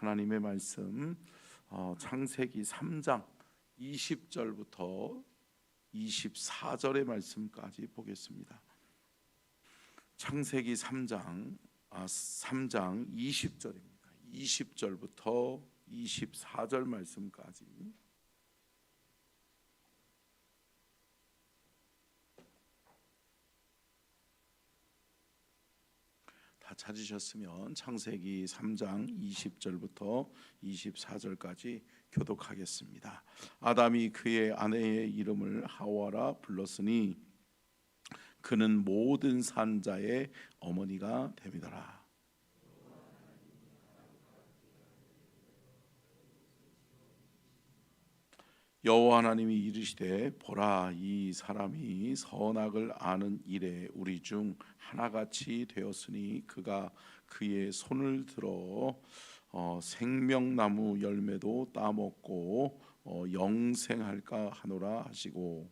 하나님의 말씀 창세기 3장 20절부터 24절의 말씀까지 보겠습니다. 창세기 3장 20절입니다. 20절부터 24절 말씀까지. 다 찾으셨으면 창세기 3장 20절부터 24절까지 교독하겠습니다. 아담이 그의 아내의 이름을 하와라 불렀으니 그는 모든 산자의 어머니가 됨이더라. 여호와 하나님이 이르시되 보라, 이 사람이 선악을 아는 일에 우리 중 하나같이 되었으니 그가 그의 손을 들어 생명나무 열매도 따먹고 영생할까 하노라 하시고,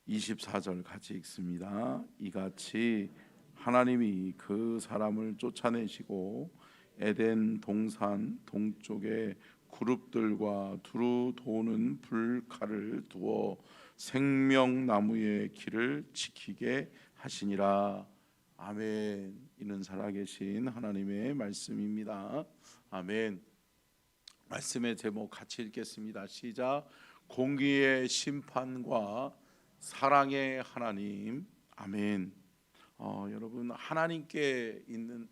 (24절) 같이 읽습니다. 이같이 하나님이 그 사람을 쫓아내시고 에덴 동산 동쪽에 그룹들과 두루 도는 불칼을 두어 생명나무의 길을 지키게 하시니라. 아멘. 이는 살아계신 하나님의 말씀입니다. 아멘. 말씀의 제목 같이 읽겠습니다. 시작. 공의의 심판과 사랑의 하나님. 아멘. 여러분, 하나님께 있는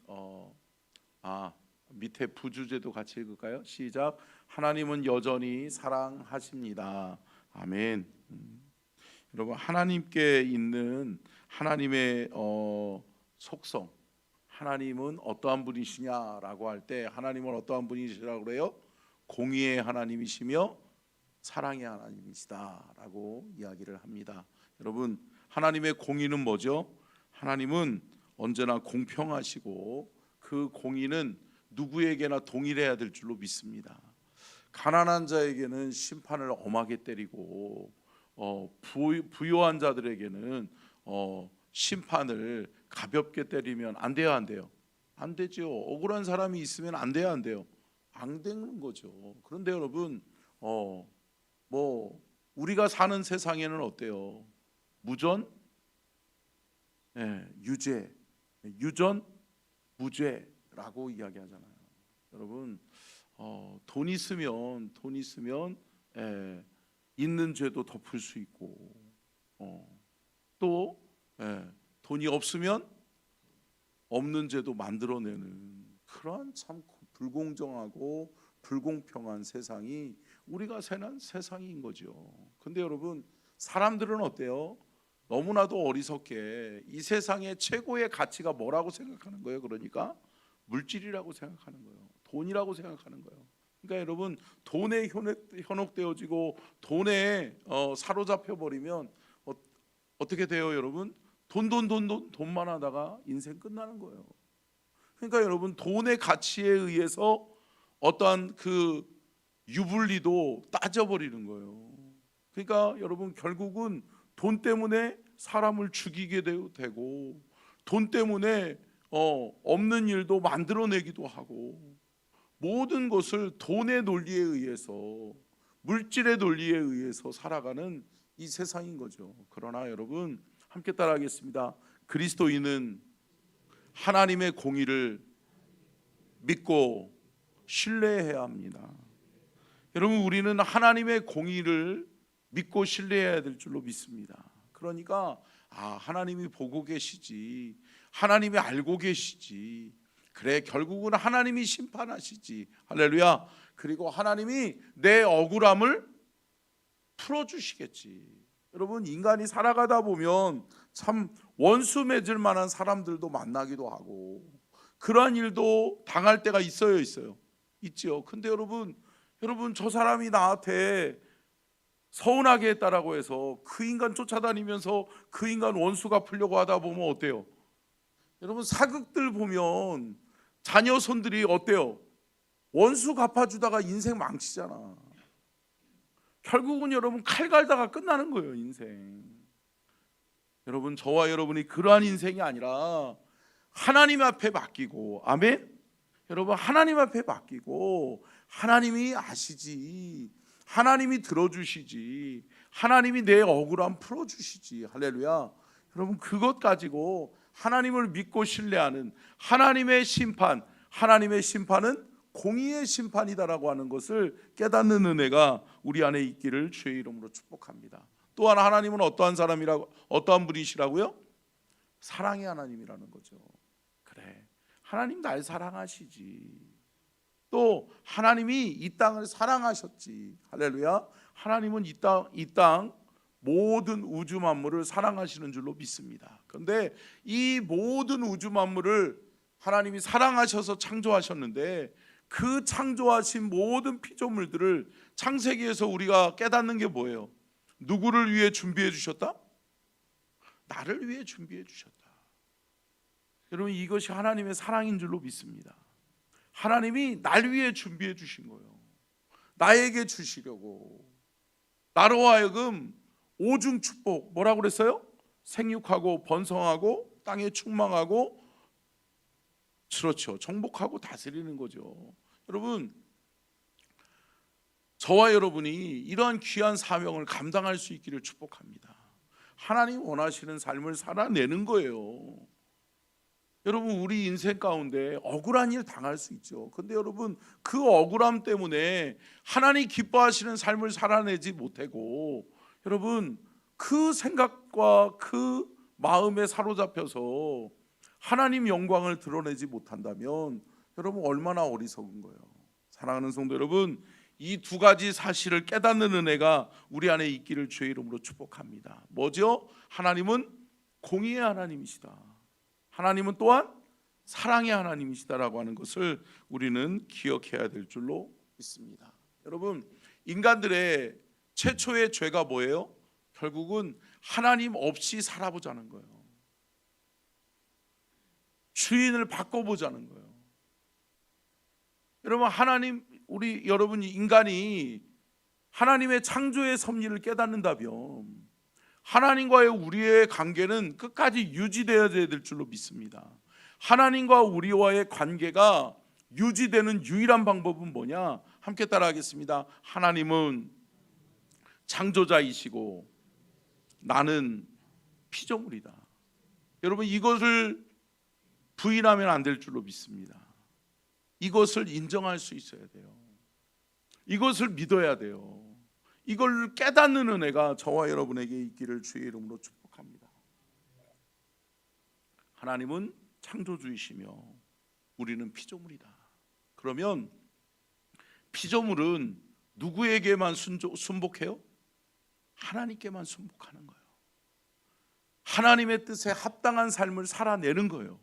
밑에 부주제도 같이 읽을까요? 시작. 하나님은 여전히 사랑하십니다. 아멘. 여러분, 하나님께 있는 하나님의 속성, 하나님은 어떠한 분이시냐라고 할 때 하나님은 어떠한 분이시라고 그래요? 공의의 하나님이시며 사랑의 하나님이시다라고 이야기를 합니다. 여러분, 하나님의 공의는 뭐죠? 하나님은 언제나 공평하시고 그 공의는 누구에게나 동일해야 될 줄로 믿습니다. 가난한 자에게는 심판을 엄하게 때리고 부유한 자들에게는 심판을 가볍게 때리면 안 돼요, 안 돼요? 안 되죠. 억울한 사람이 있으면 안 돼요, 안 돼요? 안 되는 거죠. 그런데 여러분, 우리가 사는 세상에는 어때요? 무전, 유죄, 유전, 무죄라고 이야기하잖아요. 여러분, 돈 있으면 있는 죄도 덮을 수 있고, 또 돈이 없으면 없는 죄도 만들어내는 그러한 참 불공정하고 불공평한 세상이 우리가 사는 세상인 거죠. 근데 여러분, 사람들은 어때요? 너무나도 어리석게 이 세상의 최고의 가치가 뭐라고 생각하는 거예요? 그러니까 물질이라고 생각하는 거예요. 돈이라고 생각하는 거예요. 그러니까 여러분, 돈에 현혹되어지고 돈에 사로잡혀 버리면 어떻게 돼요, 여러분? 돈만 하다가 인생 끝나는 거예요. 그러니까 여러분, 돈의 가치에 의해서 어떠한 그 유불리도 따져버리는 거예요. 그러니까 여러분, 결국은 돈 때문에 사람을 죽이게 되고, 돈 때문에 없는 일도 만들어내기도 하고, 모든 것을 돈의 논리에 의해서, 물질의 논리에 의해서 살아가는 이 세상인 거죠. 그러나 여러분, 함께 따라하겠습니다. 그리스도인은 하나님의 공의를 믿고 신뢰해야 합니다. 여러분, 우리는 하나님의 공의를 믿고 신뢰해야 될 줄로 믿습니다. 그러니까 하나님이 보고 계시지, 하나님이 알고 계시지, 그래 결국은 하나님이 심판하시지, 할렐루야. 그리고 하나님이 내 억울함을 풀어주시겠지. 여러분, 인간이 살아가다 보면 참 원수 맺을 만한 사람들도 만나기도 하고 그러한 일도 당할 때가 있어요? 있죠. 근데 여러분, 저 사람이 나한테 서운하게 했다라고 해서 그 인간 쫓아다니면서 그 인간 원수 갚으려고 하다 보면 어때요? 여러분, 사극들 보면 자녀 손들이 어때요? 원수 갚아주다가 인생 망치잖아. 결국은 여러분 칼 갈다가 끝나는 거예요, 인생. 여러분, 저와 여러분이 그러한 인생이 아니라 하나님 앞에 맡기고, 아멘. 여러분, 하나님 앞에 맡기고 하나님이 아시지, 하나님이 들어주시지, 하나님이 내 억울함 풀어주시지. 할렐루야. 여러분, 그것 가지고 하나님을 믿고 신뢰하는 하나님의 심판, 하나님의 심판은 공의의 심판이다라고 하는 것을 깨닫는 은혜가 우리 안에 있기를 주의 이름으로 축복합니다. 또한 하나님은 어떠한 분이시라고요? 사랑의 하나님이라는 거죠. 그래, 하나님 날 사랑하시지. 또 하나님이 이 땅을 사랑하셨지. 할렐루야. 하나님은 이 땅 모든 우주 만물을 사랑하시는 줄로 믿습니다. 그런데 이 모든 우주 만물을 하나님이 사랑하셔서 창조하셨는데, 그 창조하신 모든 피조물들을 창세기에서 우리가 깨닫는 게 뭐예요? 누구를 위해 준비해 주셨다? 나를 위해 준비해 주셨다. 여러분, 이것이 하나님의 사랑인 줄로 믿습니다. 하나님이 날 위해 준비해 주신 거예요. 나에게 주시려고. 나로 하여금 오중 축복, 뭐라고 그랬어요? 생육하고 번성하고 땅에 충만하고, 그렇죠, 정복하고 다스리는 거죠. 여러분, 저와 여러분이 이러한 귀한 사명을 감당할 수 있기를 축복합니다. 하나님 원하시는 삶을 살아내는 거예요. 여러분, 우리 인생 가운데 억울한 일 당할 수 있죠. 근데 여러분, 그 억울함 때문에 하나님 기뻐하시는 삶을 살아내지 못하고, 여러분, 그 생각과 그 마음에 사로잡혀서 하나님 영광을 드러내지 못한다면 여러분, 얼마나 어리석은 거예요. 사랑하는 성도 여러분, 이 두 가지 사실을 깨닫는 은혜가 우리 안에 있기를 주의 이름으로 축복합니다. 뭐죠? 하나님은 공의의 하나님이시다. 하나님은 또한 사랑의 하나님이시다라고 하는 것을 우리는 기억해야 될 줄로 믿습니다. 여러분, 인간들의 최초의 죄가 뭐예요? 결국은 하나님 없이 살아보자는 거예요. 주인을 바꿔보자는 거예요. 여러분, 여러분 인간이 하나님의 창조의 섭리를 깨닫는다면 하나님과의 우리의 관계는 끝까지 유지되어야 될 줄로 믿습니다. 하나님과 우리와의 관계가 유지되는 유일한 방법은 뭐냐? 함께 따라하겠습니다. 하나님은 창조자이시고 나는 피조물이다. 여러분, 이것을 부인하면 안 될 줄로 믿습니다. 이것을 인정할 수 있어야 돼요. 이것을 믿어야 돼요. 이걸 깨닫는 은혜가 저와 여러분에게 있기를 주의 이름으로 축복합니다. 하나님은 창조주이시며 우리는 피조물이다. 그러면 피조물은 누구에게만 순복해요? 하나님께만 순복하는 거예요. 하나님의 뜻에 합당한 삶을 살아내는 거예요.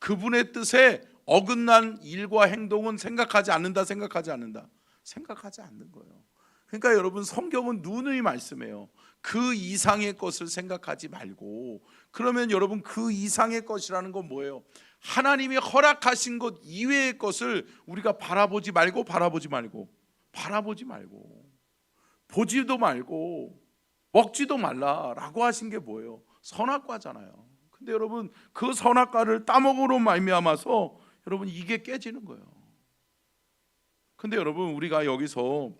그분의 뜻에 어긋난 일과 행동은 생각하지 않는다. 생각하지 않는 거예요. 그러니까 여러분, 성경은 누누이 말씀해요. 그 이상의 것을 생각하지 말고. 그러면 여러분, 그 이상의 것이라는 건 뭐예요? 하나님이 허락하신 것 이외의 것을 우리가 바라보지 말고 보지도 말고 먹지도 말라라고 하신 게 뭐예요? 선악과잖아요. 근데 여러분, 그 선악과를 따먹으로 말미암아서 여러분, 이게 깨지는 거예요. 근데 여러분, 우리가 여기서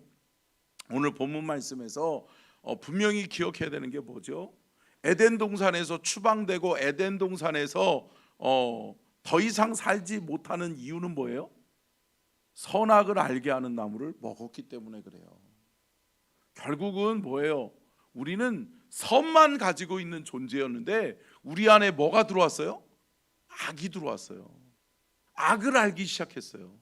오늘 본문 말씀에서 분명히 기억해야 되는 게 뭐죠? 에덴 동산에서 추방되고 에덴 동산에서 더 이상 살지 못하는 이유는 뭐예요? 선악을 알게 하는 나무를 먹었기 때문에 그래요. 결국은 뭐예요? 우리는 선만 가지고 있는 존재였는데 우리 안에 뭐가 들어왔어요? 악이 들어왔어요. 악을 알기 시작했어요.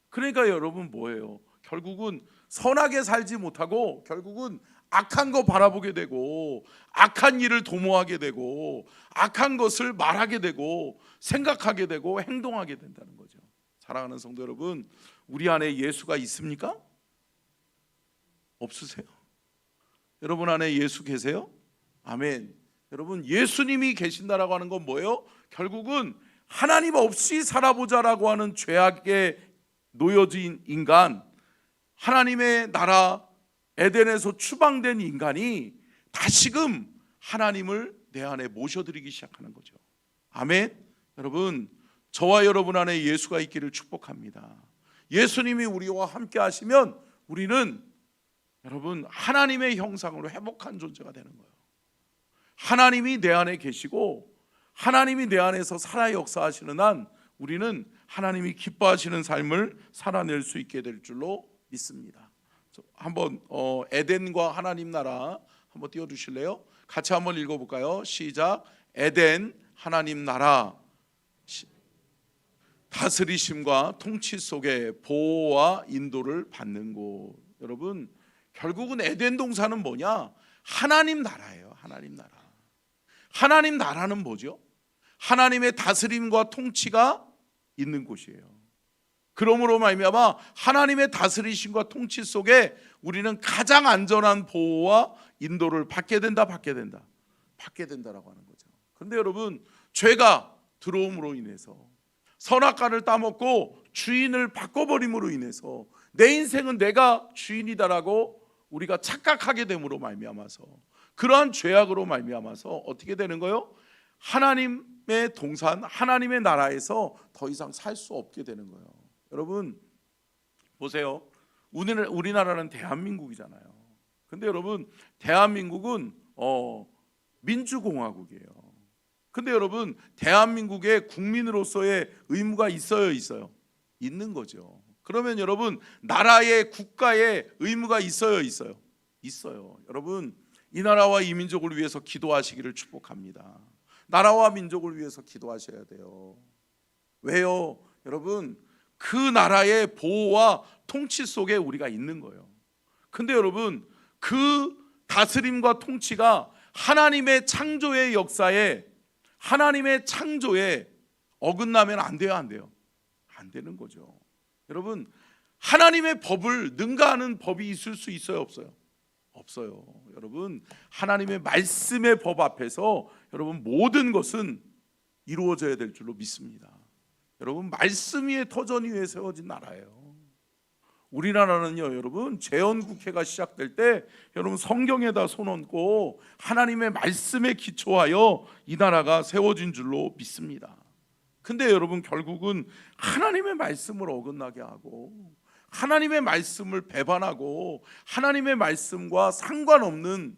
그러니까 여러분, 뭐예요? 결국은 선하게 살지 못하고 결국은 악한 거 바라보게 되고 악한 일을 도모하게 되고 악한 것을 말하게 되고 생각하게 되고 행동하게 된다는 거죠. 사랑하는 성도 여러분, 우리 안에 예수가 있습니까? 없으세요? 여러분 안에 예수 계세요? 아멘. 여러분, 예수님이 계신다라고 하는 건 뭐예요? 결국은 하나님 없이 살아보자라고 하는 죄악에 놓여진 인간, 하나님의 나라 에덴에서 추방된 인간이 다시금 하나님을 내 안에 모셔드리기 시작하는 거죠. 아멘. 여러분, 저와 여러분 안에 예수가 있기를 축복합니다. 예수님이 우리와 함께 하시면 우리는 여러분 하나님의 형상으로 회복한 존재가 되는 거예요. 하나님이 내 안에 계시고 하나님이 내 안에서 살아 역사하시는 한 우리는 하나님이 기뻐하시는 삶을 살아낼 수 있게 될 줄로 믿습니다. 한번 에덴과 하나님 나라 한번 띄워주실래요? 같이 한번 읽어볼까요? 시작. 에덴 하나님 나라, 다스리심과 통치 속에 보호와 인도를 받는 곳. 여러분, 결국은 에덴 동산은 뭐냐? 하나님 나라예요. 하나님 나라. 하나님 나라는 뭐죠? 하나님의 다스림과 통치가 있는 곳이에요. 그러므로 말미암아 하나님의 다스리심과 통치 속에 우리는 가장 안전한 보호와 인도를 받게 된다라고 하는 거죠. 그런데 여러분, 죄가 들어옴으로 인해서 선악과를 따먹고 주인을 바꿔버림으로 인해서 내 인생은 내가 주인이다라고 우리가 착각하게 됨으로 말미암아서 그러한 죄악으로 말미암아서 어떻게 되는 거예요? 하나님의 동산, 하나님의 나라에서 더 이상 살 수 없게 되는 거예요. 여러분 보세요. 우리나라는 대한민국이잖아요. 근데 여러분, 대한민국은 민주공화국이에요. 근데 여러분, 대한민국의 국민으로서의 의무가 있어요? 있는 거죠. 그러면 여러분, 나라의 국가의 의무가 있어요? 여러분, 이 나라와 이 민족을 위해서 기도하시기를 축복합니다. 나라와 민족을 위해서 기도하셔야 돼요. 왜요? 여러분, 그 나라의 보호와 통치 속에 우리가 있는 거예요. 근데 여러분, 그 다스림과 통치가 하나님의 창조의 역사에, 하나님의 창조에 어긋나면 안 돼요? 안 되는 거죠. 여러분, 하나님의 법을 능가하는 법이 있을 수 있어요? 없어요. 여러분, 하나님의 말씀의 법 앞에서 여러분 모든 것은 이루어져야 될 줄로 믿습니다. 여러분, 말씀 위에 터전 위에 세워진 나라예요. 우리나라는요, 여러분, 재헌국회가 시작될 때 여러분 성경에다 손 얹고 하나님의 말씀에 기초하여 이 나라가 세워진 줄로 믿습니다. 근데 여러분, 결국은 하나님의 말씀을 어긋나게 하고 하나님의 말씀을 배반하고 하나님의 말씀과 상관없는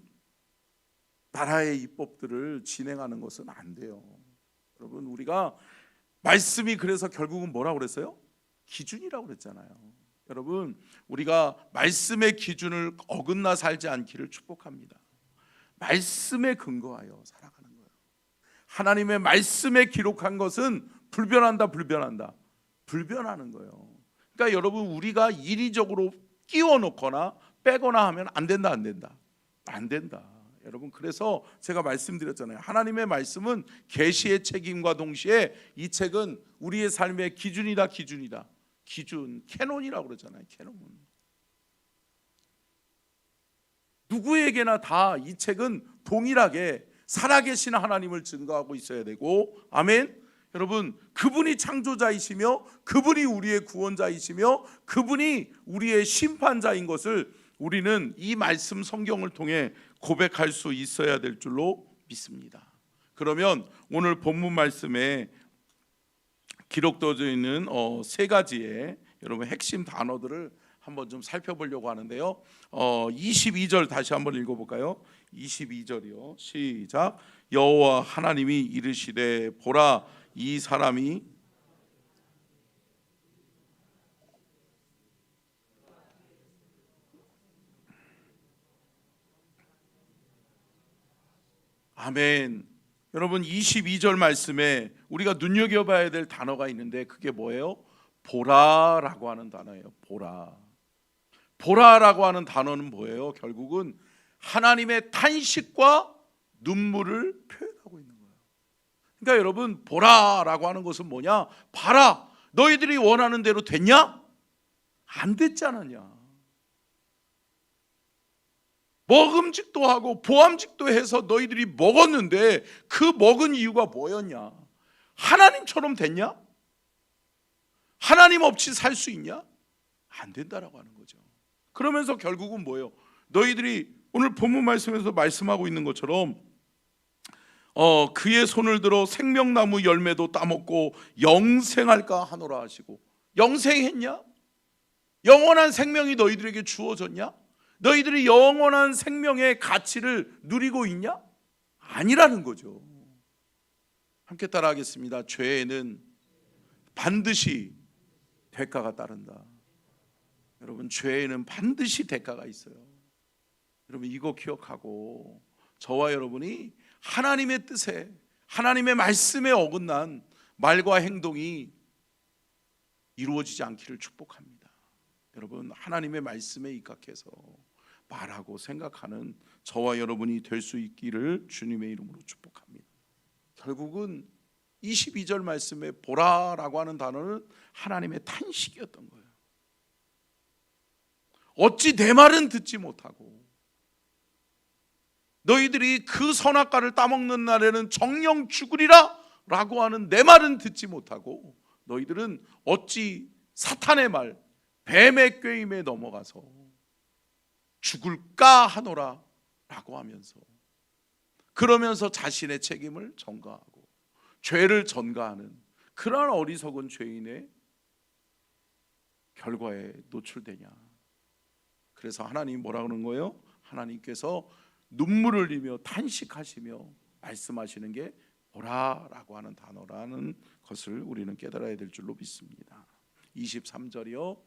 나라의 입법들을 진행하는 것은 안 돼요. 여러분, 우리가 말씀이 그래서 결국은 뭐라고 그랬어요? 기준이라고 그랬잖아요. 여러분, 우리가 말씀의 기준을 어긋나 살지 않기를 축복합니다. 말씀에 근거하여 살아가는 거예요. 하나님의 말씀에 기록한 것은 불변하는 거예요. 그러니까 여러분, 우리가 인위적으로 끼워 놓거나 빼거나 하면 안 된다. 여러분, 그래서 제가 말씀드렸잖아요. 하나님의 말씀은 계시의 책임과 동시에 이 책은 우리의 삶의 기준이다. 기준, 캐논이라고 그러잖아요. 캐논. 누구에게나 다 이 책은 동일하게 살아계신 하나님을 증거하고 있어야 되고, 아멘. 여러분, 그분이 창조자이시며 그분이 우리의 구원자이시며 그분이 우리의 심판자인 것을 우리는 이 말씀 성경을 통해 고백할 수 있어야 될 줄로 믿습니다. 그러면 오늘 본문 말씀에 기록되어 있는 세 가지의 여러분 핵심 단어들을 한번 좀 살펴보려고 하는데요. 22절 다시 한번 읽어볼까요? 22절이요. 시작. 여호와 하나님이 이르시되 보라, 이 사람이 아멘. 여러분, 22절 말씀에 우리가 눈여겨봐야 될 단어가 있는데 그게 뭐예요? 보라라고 하는 단어예요. 보라라고 하는 단어는 뭐예요? 결국은 하나님의 탄식과 눈물을 표현하고 있는 거예요. 그러니까 여러분, 보라라고 하는 것은 뭐냐? 봐라, 너희들이 원하는 대로 됐냐? 안 됐지 않았냐? 먹음직도 하고 보암직도 해서 너희들이 먹었는데 그 먹은 이유가 뭐였냐? 하나님처럼 됐냐? 하나님 없이 살 수 있냐? 안 된다라고 하는 거죠. 그러면서 결국은 뭐예요? 너희들이 오늘 본문 말씀에서 말씀하고 있는 것처럼 그의 손을 들어 생명나무 열매도 따먹고 영생할까 하노라 하시고, 영생했냐? 영원한 생명이 너희들에게 주어졌냐? 너희들이 영원한 생명의 가치를 누리고 있냐? 아니라는 거죠. 함께 따라하겠습니다. 죄에는 반드시 대가가 따른다. 여러분, 죄에는 반드시 대가가 있어요. 여러분, 이거 기억하고 저와 여러분이 하나님의 뜻에, 하나님의 말씀에 어긋난 말과 행동이 이루어지지 않기를 축복합니다. 여러분, 하나님의 말씀에 입각해서 말하고 생각하는 저와 여러분이 될 수 있기를 주님의 이름으로 축복합니다. 결국은 22절 말씀에 보라라고 하는 단어는 하나님의 탄식이었던 거예요. 어찌 내 말은 듣지 못하고 너희들이 그 선악과를 따먹는 날에는 정령 죽으리라 라고 하는 내 말은 듣지 못하고 너희들은 어찌 사탄의 말, 뱀의 꾀임에 넘어가서 죽을까 하노라 라고 하면서, 그러면서 자신의 책임을 전가하고 죄를 전가하는 그러한 어리석은 죄인의 결과에 노출되냐. 그래서 하나님이 뭐라 그러는 거예요? 하나님께서 눈물을 흘리며 탄식하시며 말씀하시는 게 보라라고 하는 단어라는 것을 우리는 깨달아야 될 줄로 믿습니다. 23절이요,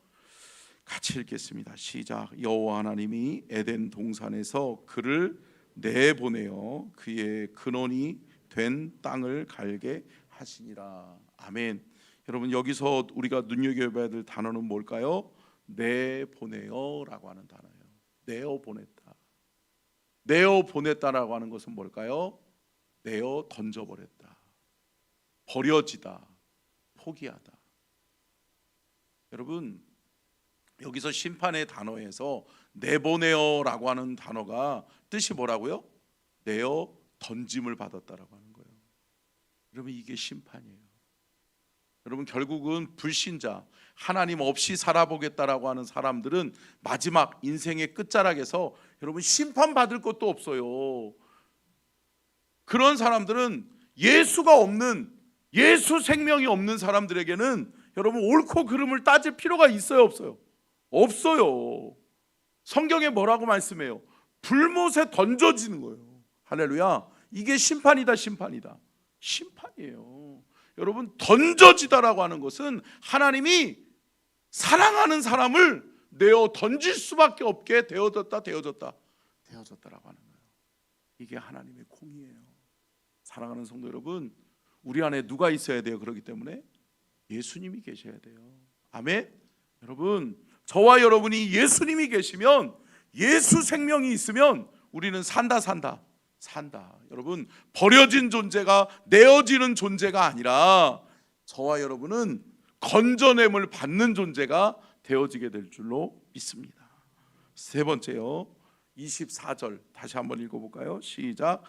같이 읽겠습니다. 시작. 여호와 하나님이 에덴 동산에서 그를 내보내어 그의 근원이 된 땅을 갈게 하시니라. 아멘. 여러분, 여기서 우리가 눈여겨봐야 될 단어는 뭘까요? 내보내어라고 하는 단어예요. 내어 보냈다. 내어 보냈다라고 하는 것은 뭘까요? 내어 던져버렸다, 버려지다, 포기하다. 여러분, 여기서 심판의 단어에서 내보내어라고 하는 단어가 뜻이 뭐라고요? 내어 던짐을 받았다라고 하는 거예요. 여러분, 이게 심판이에요. 여러분, 결국은 불신자, 하나님 없이 살아보겠다라고 하는 사람들은 마지막 인생의 끝자락에서 여러분 심판받을 것도 없어요. 그런 사람들은 예수가 없는, 예수 생명이 없는 사람들에게는 여러분 옳고 그름을 따질 필요가 있어요, 없어요? 없어요. 성경에 뭐라고 말씀해요? 불못에 던져지는 거예요. 할렐루야. 이게 심판이다, 심판이다. 심판이에요. 여러분, 던져지다라고 하는 것은 하나님이 사랑하는 사람을 내어 던질 수밖에 없게 되어졌다라고 하는 거예요. 이게 하나님의 공의예요. 사랑하는 성도 여러분, 우리 안에 누가 있어야 돼요? 그렇기 때문에 예수님이 계셔야 돼요. 아멘. 여러분, 저와 여러분이 예수님이 계시면, 예수 생명이 있으면 우리는 산다. 여러분, 버려진 존재가 내어지는 존재가 아니라 저와 여러분은 건져냄을 받는 존재가 되어지게 될 줄로 믿습니다. 세 번째요, 24절 다시 한번 읽어볼까요? 시작.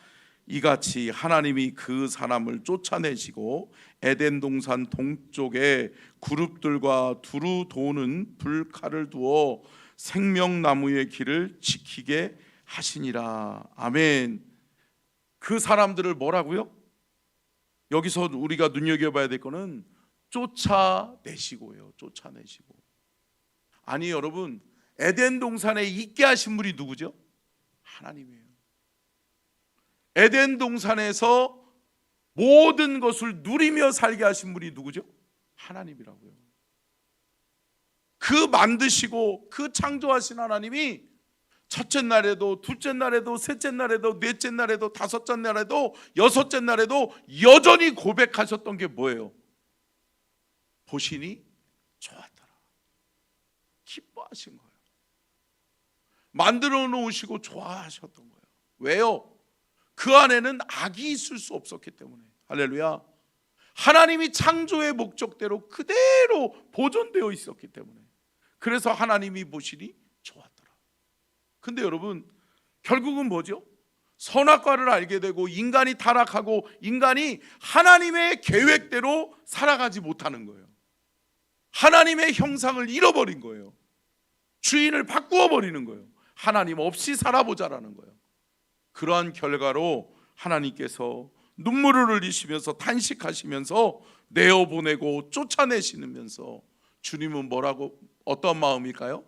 이같이 하나님이 그 사람을 쫓아내시고 에덴 동산 동쪽에 그룹들과 두루 도는 불칼을 두어 생명나무의 길을 지키게 하시니라. 아멘. 그 사람들을 뭐라고요? 여기서 우리가 눈여겨봐야 될 거는 쫓아내시고요. 쫓아내시고. 아니 여러분, 에덴 동산에 있게 하신 분이 누구죠? 하나님이에요. 에덴 동산에서 모든 것을 누리며 살게 하신 분이 누구죠? 하나님이라고요. 그 만드시고 그 창조하신 하나님이 첫째 날에도, 둘째 날에도, 셋째 날에도, 넷째 날에도, 다섯째 날에도, 여섯째 날에도 여전히 고백하셨던 게 뭐예요? 보시니 좋았더라. 기뻐하신 거예요. 만들어 놓으시고 좋아하셨던 거예요. 왜요? 그 안에는 악이 있을 수 없었기 때문에. 할렐루야. 하나님이 창조의 목적대로 그대로 보존되어 있었기 때문에. 그래서 하나님이 보시니 좋았더라. 근데 여러분, 결국은 뭐죠? 선악과를 알게 되고 인간이 타락하고 인간이 하나님의 계획대로 살아가지 못하는 거예요. 하나님의 형상을 잃어버린 거예요. 주인을 바꾸어 버리는 거예요. 하나님 없이 살아보자라는 거예요. 그러한 결과로 하나님께서 눈물을 흘리시면서 탄식하시면서 내어보내고 쫓아내시면서 주님은 뭐라고, 어떤 마음일까요?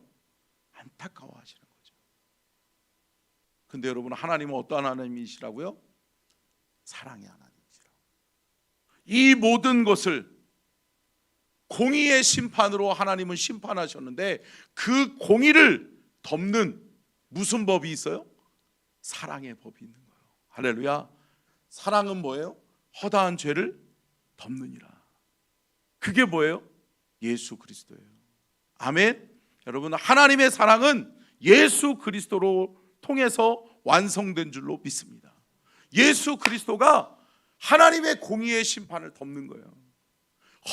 안타까워하시는 거죠. 근데 여러분, 하나님은 어떠한 하나님이시라고요? 사랑의 하나님이시라고. 이 모든 것을 공의의 심판으로 하나님은 심판하셨는데 그 공의를 덮는 무슨 법이 있어요? 사랑의 법이 있는 거예요. 할렐루야. 사랑은 뭐예요? 허다한 죄를 덮느니라. 그게 뭐예요? 예수 그리스도예요. 아멘. 여러분, 하나님의 사랑은 예수 그리스도로 통해서 완성된 줄로 믿습니다. 예수 그리스도가 하나님의 공의의 심판을 덮는 거예요.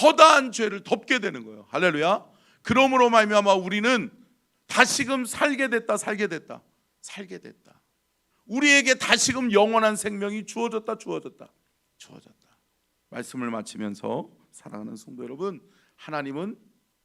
허다한 죄를 덮게 되는 거예요. 할렐루야. 그러므로 말미암아 우리는 다시금 살게 됐다. 우리에게 다시금 영원한 생명이 주어졌다. 말씀을 마치면서 사랑하는 성도 여러분, 하나님은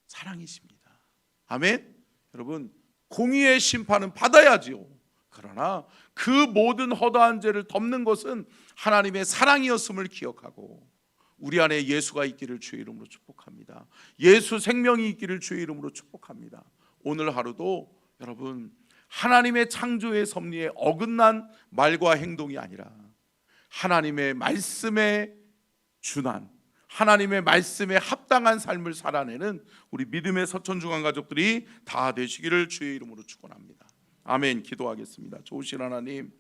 사랑이십니다. 아멘. 여러분, 공의의 심판은 받아야지요. 그러나 그 모든 허다한 죄를 덮는 것은 하나님의 사랑이었음을 기억하고 우리 안에 예수가 있기를 주의 이름으로 축복합니다. 예수 생명이 있기를 주의 이름으로 축복합니다. 오늘 하루도 여러분, 하나님의 창조의 섭리에 어긋난 말과 행동이 아니라 하나님의 말씀에 준한, 하나님의 말씀에 합당한 삶을 살아내는 우리 믿음의 서천중앙 가족들이 다 되시기를 주의 이름으로 축원합니다. 아멘. 기도하겠습니다. 좋으신 하나님,